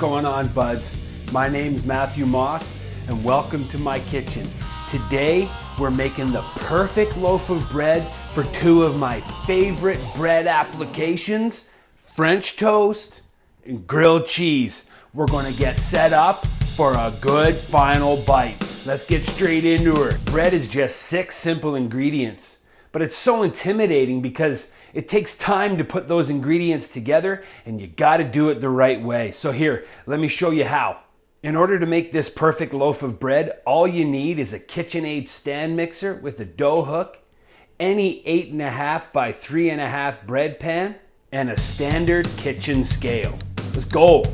going on, buds? My name's Matthew Moss and welcome to my kitchen. Today we're making the perfect loaf of bread for two of my favorite bread applications, French toast and grilled cheese. We're going to get set up for a good final bite. Let's get straight into her. Bread is just 6 simple ingredients, but it's so intimidating because it takes time to put those ingredients together and you got to do it the right way. So here, let me show you how. In order to make this perfect loaf of bread, all you need is a KitchenAid stand mixer with a dough hook, any 8.5 by 3.5 bread pan, and a standard kitchen scale. Let's go.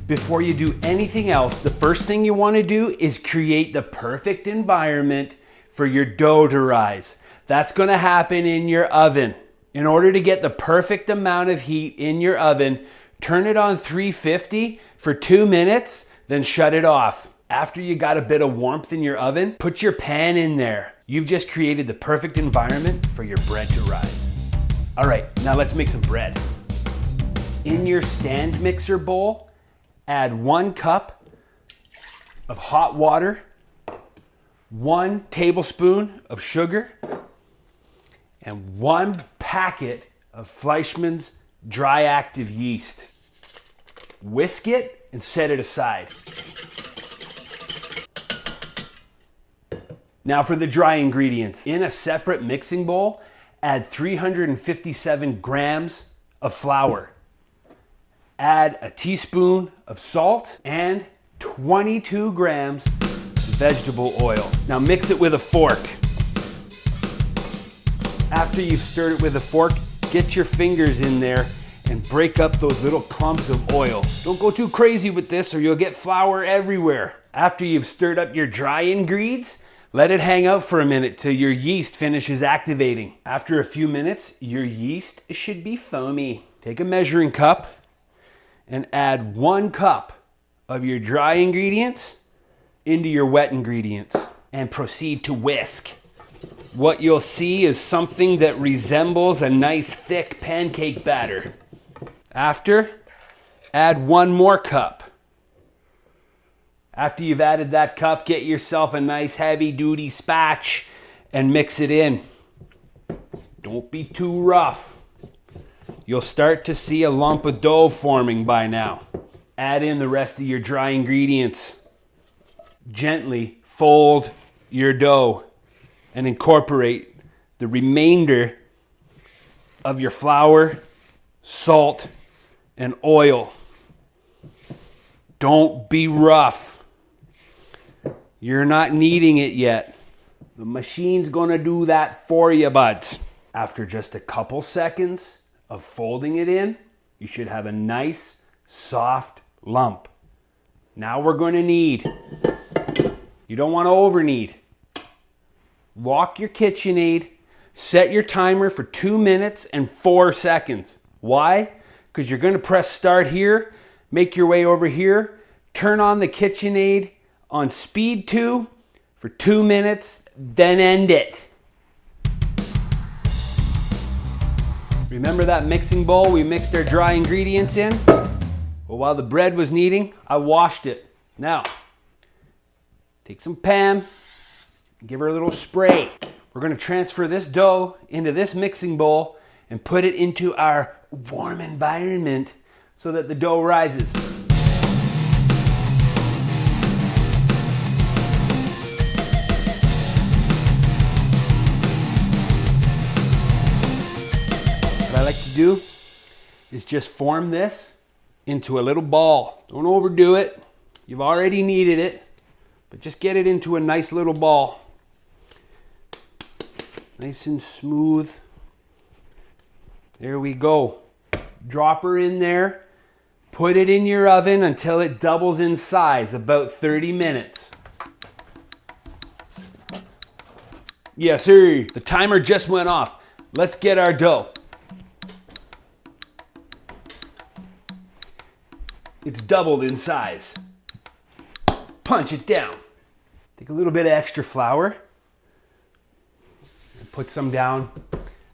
Before you do anything else, the first thing you want to do is create the perfect environment for your dough to rise. That's going to happen in your oven. In order to get the perfect amount of heat in your oven, turn it on 350 for 2 minutes, then shut it off. After you got a bit of warmth in your oven, put your pan in there. You've just created the perfect environment for your bread to rise. All right, now let's make some bread. In your stand mixer bowl, add 1 cup of hot water, 1 tablespoon of sugar, and 1 packet of Fleischmann's dry active yeast. Whisk it and set it aside. Now for the dry ingredients. In a separate mixing bowl, add 357 grams of flour. Add a teaspoon of salt and 22 grams of vegetable oil. Now mix it with a fork. After you've stirred it with a fork, get your fingers in there and break up those little clumps of oil. Don't go too crazy with this or you'll get flour everywhere. After you've stirred up your dry ingredients, let it hang out for a minute till your yeast finishes activating. After a few minutes, your yeast should be foamy. Take a measuring cup and add 1 cup of your dry ingredients into your wet ingredients and proceed to whisk. What you'll see is something that resembles a nice thick pancake batter. After, add 1 more cup. After you've added that cup, get yourself a nice heavy duty spatch and mix it in. Don't be too rough. You'll start to see a lump of dough forming by now. Add in the rest of your dry ingredients. Gently fold your dough and incorporate the remainder of your flour, salt, and oil. Don't be rough. You're not kneading it yet. The machine's gonna do that for you, buds. After just a couple seconds of folding it in, you should have a nice, soft lump. Now we're gonna knead. You don't wanna over knead. Lock your KitchenAid, set your timer for 2 minutes and 4 seconds. Why? Because you're going to press start here, make your way over here, turn on the KitchenAid on speed 2 for 2 minutes, then end it. Remember that mixing bowl we mixed our dry ingredients in? Well, while the bread was kneading, I washed it. Now, take some Pam, give her a little spray. We're going to transfer this dough into this mixing bowl and put it into our warm environment so that the dough rises. What I like to do is just form this into a little ball. Don't overdo it. You've already kneaded it, but just get it into a nice little ball. Nice and smooth. There we go. Drop her in there. Put it in your oven until it doubles in size, about 30 minutes. Yes, sir. The timer just went off. Let's get our dough. It's doubled in size. Punch it down. Take a little bit of extra flour and put some down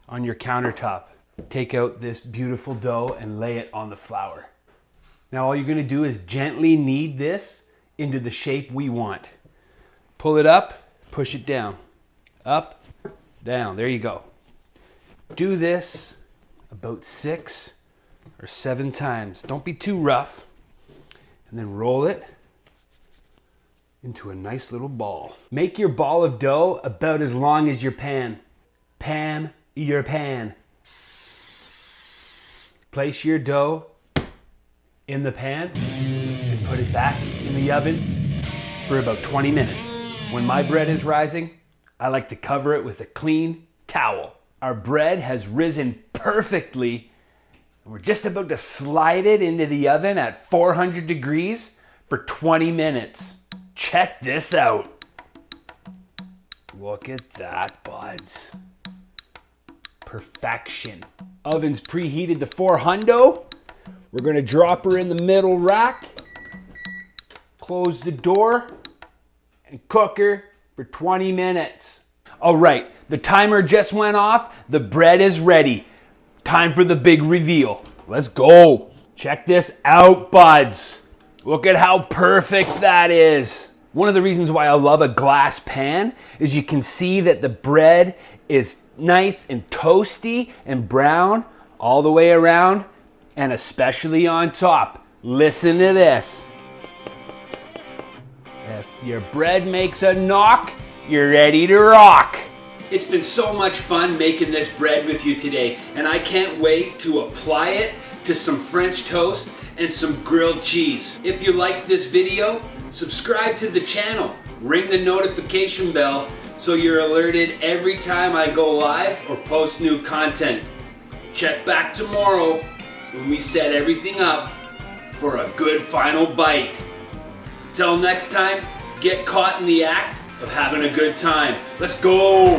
on your countertop. Take out this beautiful dough and lay it on the flour. Now all you're gonna do is gently knead this into the shape we want. Pull it up, push it down. Up, down, there you go. Do this about 6 or 7 times. Don't be too rough. And then roll it into a nice little ball. Make your ball of dough about as long as your pan. Your pan. Place your dough in the pan and put it back in the oven for about 20 minutes. When my bread is rising, I like to cover it with a clean towel. Our bread has risen perfectly. We're just about to slide it into the oven at 400 degrees for 20 minutes. Check this out. Look at that, buds. Perfection. Oven's preheated to 400. We're gonna drop her in the middle rack, close the door, and cook her for 20 minutes. All right, the timer just went off. The bread is ready. Time for the big reveal. Let's go. Check this out, buds. Look at how perfect that is. One of the reasons why I love a glass pan is you can see that the bread is nice and toasty and brown all the way around, and especially on top. Listen to this. If your bread makes a knock, you're ready to rock. It's been so much fun making this bread with you today, and I can't wait to apply it to some French toast and some grilled cheese. If you like this video, subscribe to the channel, ring the notification bell so you're alerted every time I go live or post new content. Check back tomorrow when we set everything up for a good final bite. Till next time, get caught in the act of having a good time. Let's go!